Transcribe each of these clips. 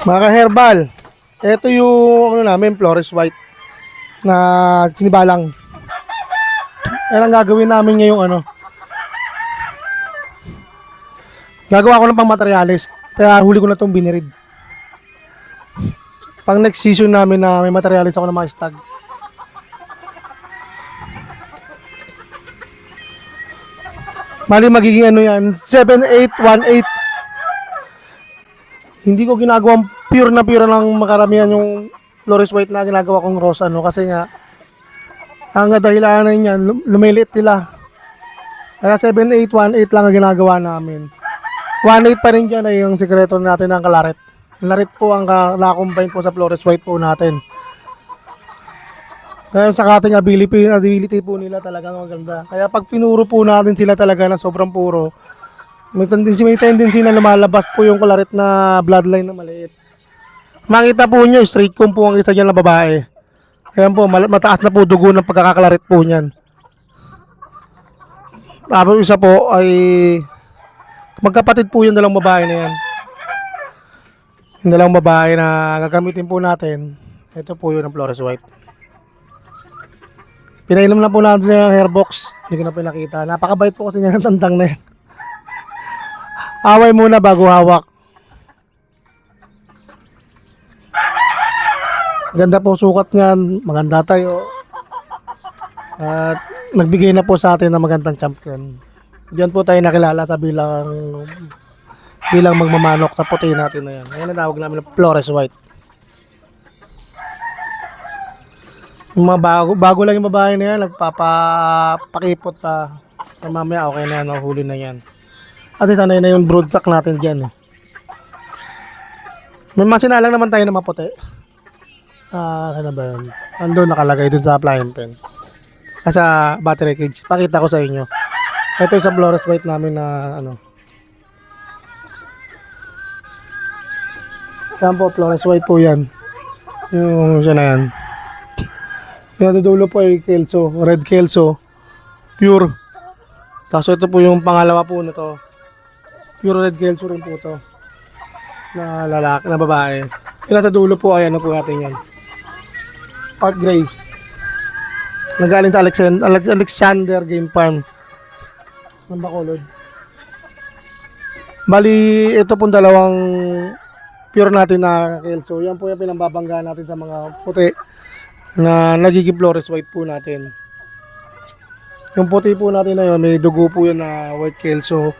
Mga herbal, ito yung ano namin, Flores White na sinibalang. Yan ang gagawin namin ngayong ano. Gagawa ko ng pang materialis. Kaya huli ko na itong binirid. Pang next season namin na may materialis ako ng mga stag. Mali magiging ano yan, 7818. Hindi ko ginagawang pure lang makaramihan yung Flores White na ginagawa kong rosa, no? Kasi nga, ang dahilanan niyan, lumiliit nila. Kaya 7818 lang ang ginagawa namin. 18 pa rin dyan ay yung sikreto natin ng kalaret. Larit po ang na-combine po sa Flores White po natin. Kaya sa ating ability po nila talagang maganda. Kaya pag pinuro po natin sila talaga na sobrang puro, may tendency na lumalabas po yung kalaret na bloodline na maliit. Makita po nyo, straight comb po ang isa dyan na babae. Kaya po, mataas na po dugo ng pagkakakalaret po niyan. Tapos isa po ay magkapatid po yung dalawang babae na yan. Yung dalawang babae na gagamitin po natin, ito po yun ang Flores White. Pinainom na po natin sa hairbox. Hindi ko na pinakita. Napakabait po kasi niya ng tandang na yan. Away muna bago hawak. Ganda po sukat niyan. Maganda tayo. At nagbigay na po sa atin ng magandang champion. Diyan po tayo nakilala sa bilang magmamanok sa puti natin na yan. Ayan ang tawag namin ng Flores White. Yung mga bago lang yung babae na yan, nagpapakipot pa. So, mamaya okay na yan, huli na yan. At sanay na yung broodcock natin dyan. May masinalang naman tayo na maputi. Saan na ba yun? Andun nakalagay dun sa flying pen. Sa battery cage. Pakita ko sa inyo. Ito yung sa Flores White namin na ano. Yan po, Flores White po yan. Yung siya na yan. Yung dulo po ay Kelso, red Kelso, pure. Tapos ito po yung pangalawa po na to. Pure red Kelso rin po to. Na lalaki, na babae. Yung nasa dulo po ay ano po natin yan. Part gray. Nagaling sa Alexander Game Farm. Ng Bacolod. Bali, ito pong dalawang pure natin na Kelso. Yan po yung pinambabanggaan natin sa mga puti na nagiging Flores White po natin. Yung puti po natin na yun, may dugo po yan na white Kelso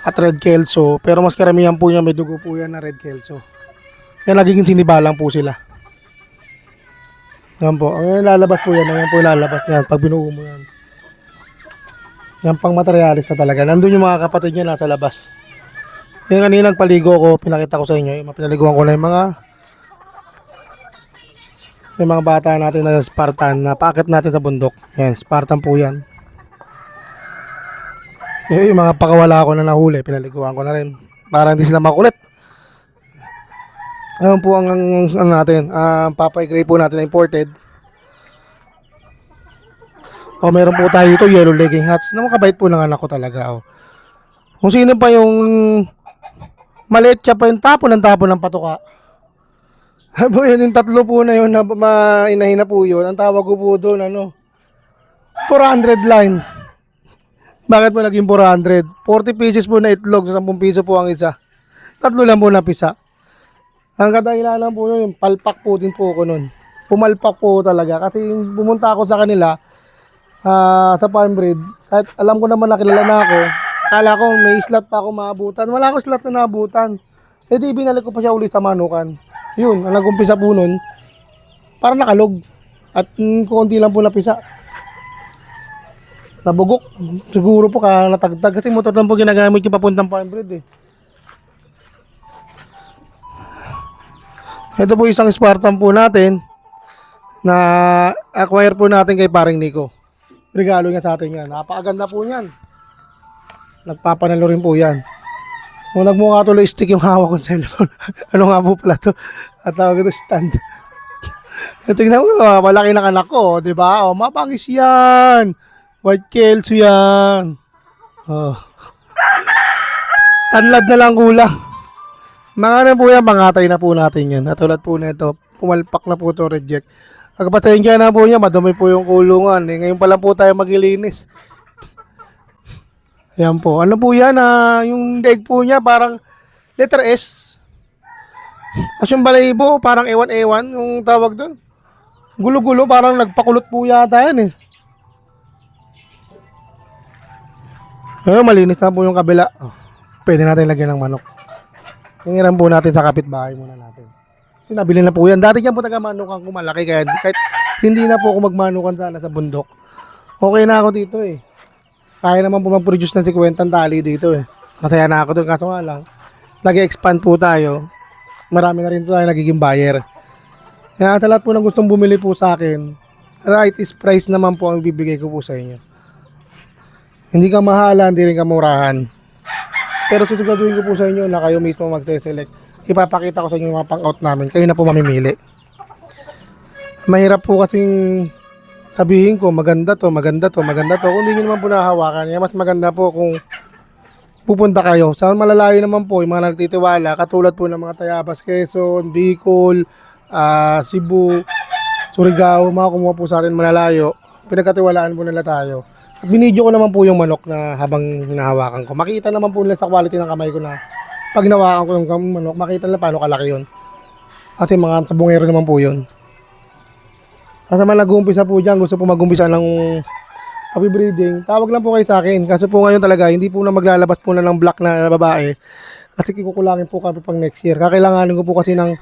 at red Kelso. Pero mas karamihan po yan, may dugo po yan na red Kelso. Kaya nagiging sinibalang po sila. Yan po. Ang lalabas po yan. Yan po lalabas yan pag binuo mo yan. Yan pang materialis na talaga. Nandun yung mga kapatid niya nasa labas. Yung kaninang paligo ko, pinakita ko sa inyo. Yung pinaliguan ko na yung mga bata natin na Spartan na paakit natin sa bundok. Yan, Spartan po yan. Yung mga pakawala ko na nahuli, pinaliguan ko na rin para hindi sila makulit. Ayun po ang ano natin, Papay Gray po natin na imported. O meron po tayo ito, yellow legging hats. Nakakabait po ng anak ko talaga. Kung sino pa yung maliit siya pa yung tapon ng patuka. Po yun, yung tatlo po na yun na inahin na po yun. Ang tawag ko po doon, 400 line. Bakit po naging 400? 40 pieces po na itlog, 10 piso po ang isa. Tatlo lang po na pisa. Ang kadahilan lang po yun, palpak po din po ako nun. Pumalpak po talaga. Kasi pumunta ako sa kanila sa farm breed. Kahit alam ko naman nakilala na ako, kala ko may slot pa ako maabutan. Wala ako slot na naabutan. E di binalik ko pa siya ulit sa manukan. Yun, ang nag-umpisa po nun, parang nakalog. At konti lang po napisa. Nabugok. Siguro po natagtag. Kasi motor lang po ginagamit yung papuntang farm breed eh. Ito po isang Spartan po natin na acquire po natin kay paring Nico. Regalo niya sa atin yan. Napakaganda po niyan. Nagpapanalo rin po yan. Kung nagmukha tuloy stick yung hawak kong cellphone. Ano nga po pala to? At tawag ito stand. Tingnan mo, malaki ng anak ko, di ba? O, mapangis yan. White Kelso yan. Oh. Tanlad na lang kulang. Mga na po yan, pangatay na po natin yan. At tulad po na ito, pumalpak na po ito, reject. Pagpatayin kaya na po niya, madumi po yung kulungan. Eh, ngayon pa lang po tayo maglilinis. Yan po. Ano po yan? Yung leg po niya parang letter S. Tapos yung balahibo, parang ewan-ewan yung tawag doon. Gulo-gulo, parang nagpakulot po yata yan eh. Ngayon, malinis na po yung kabila. Oh, pwede natin lagyan ng manok. Hingiran po natin sa kapitbahay muna natin. Nabili na po yan. Dati yan po taga-manukan ko malaki. Kaya kahit hindi na po ako magmanukan sana sa bundok. Okay na ako dito eh. Kaya naman po mag-produce ng 50 tali dito eh. Masaya na ako doon. Kaso nga lang, nag-expand po tayo. Marami na rin po tayo nagiging buyer. Kaya sa lahat po ng gustong bumili po sa akin, right is price naman po ang bibigay ko po sa inyo. Hindi ka mahala, hindi rin ka murahan. Pero susugaduhin ko po sa inyo na kayo mismo mag-select. Ipapakita ko sa inyo yung mga pang-out namin. Kayo na po mamimili. Mahirap po kasing sabihin ko, maganda to, maganda to, maganda to. Kung hindi nyo naman po nahawakan, mas maganda po kung pupunta kayo. Sa malalayo naman po, yung mga nagtitiwala, katulad po ng mga Tayabas, Quezon, Bicol, Cebu, Surigao, mga kumuha po sa atin malalayo. Pinagkatiwalaan po nila tayo. At binidyo ko naman po yung manok na habang hinahawakan ko. Makita naman po nila sa quality ng kamay ko na pag hinawakan ko yung manok, makita nila paano kalaki yun. Kasi mga sabungero naman po yun. Kasi man nag-uumpisa po dyan, gusto po mag-umpisa ng pag-breeding, tawag lang po kayo sa akin. Kasi po ngayon talaga, hindi po na maglalabas po na ng black na babae. Kasi kikukulangin po kami pang next year. Kakailanganin ko po kasi ng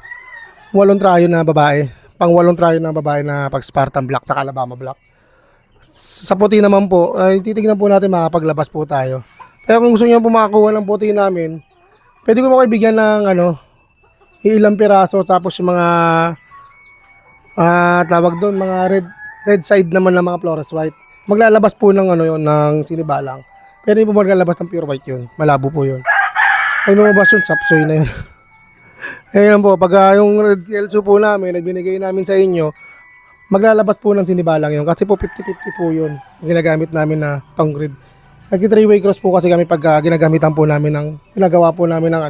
8 tryo na babae. Pang 8 tryo na babae na pag Spartan black sa Alabama black. Sa puti naman po, ay titignan po natin makapaglabas po tayo. Pero kung gusto niyo po makakuha ng puti namin, pwede ko mo kayo bigyan ng ilang piraso tapos yung mga tawag doon, mga red side naman ng mga Flores white. Maglalabas po ng yun, ng sinibalang. Pero hindi po maglalabas ng pure white yun. Malabo po yun. Pag lumabas yun, sapsoy na yun. Ayun po, pag yung red kelso po namin, nagbinigay namin sa inyo, maglalabas po ng sinibalang yun. Kasi po 50-50 po yun. Ginagamit namin na pang grid. Nag 3-way cross po kasi kami pag ginagamitan po namin ng, ginagawa po namin ng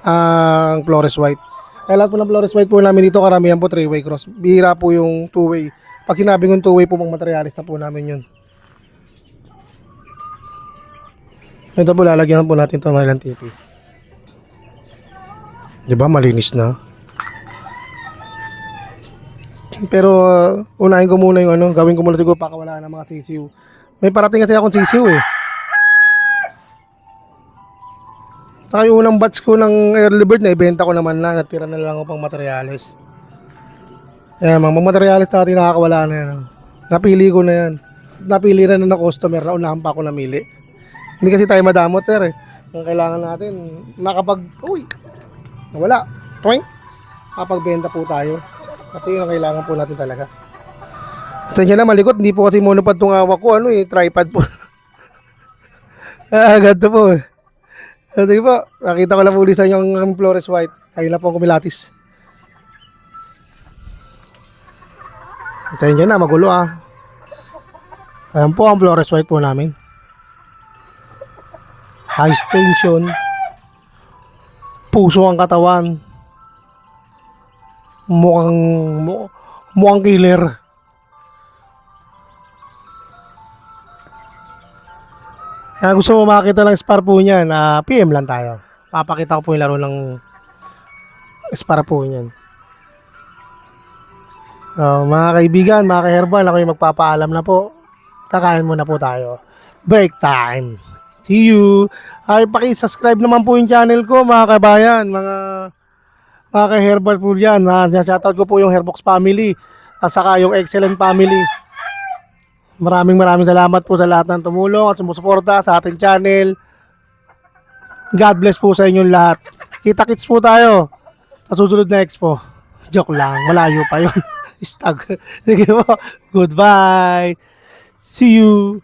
ang Flores white. Kaya lahat po ng Flores white po namin dito, karamihan po 3-way cross. Bihira po yung 2-way. Pag sinabing yung 2-way po, mga materialis na po namin yun. Ito po, lalagyan po natin ito ng ilang tipi. Diba, malinis na. Pero unahin ko muna yung gawin ko muna siguro pakawala ng mga sisiw. May parating kasi akong sisiw eh. Saka yung unang batch ko ng early bird na ibenta ko naman na, natira na lang ako pang materialis. Ayan, mga materialis natin nakakawala na yan. Napili ko na yan. Napili na ng customer na unahan pa ako namili. Hindi kasi tayo madamot eh. Ang kailangan natin, nawala. Toink! Kapagbenta po tayo. Kasi yun ang kailangan po natin talaga. Pasensya na, malikot. Hindi po kasi monopod itong hawak ko. Tripod po. Ganito po. Ito po. Nakita ko lang po ulit sa inyo ang Flores white. Kayo na po ang kumilatis. Pasensya na, magulo Ayan po ang Flores white po namin. High tension. Puso ang katawan. Mukhang killer. Kaya gusto mo makita ng spar po niyan, PM lang tayo. Papakita ko po yung laro ng spar po niyan. Mga kaibigan, mga ka-herbal, ako yung magpapaalam na po. Kakain muna po tayo. Break time. See you. Ay, paki-subscribe naman po yung channel ko, mga kabayan, mga ka-herbal po dyan. Shoutout ko po yung Herbox family at saka yung Excellent family. Maraming salamat po sa lahat ng tumulong at sumusuporta sa ating channel. God bless po sa inyong lahat. Kita-kits po tayo sa susunod na expo. Joke lang, malayo pa yun. Stag. Sige po. Goodbye. See you.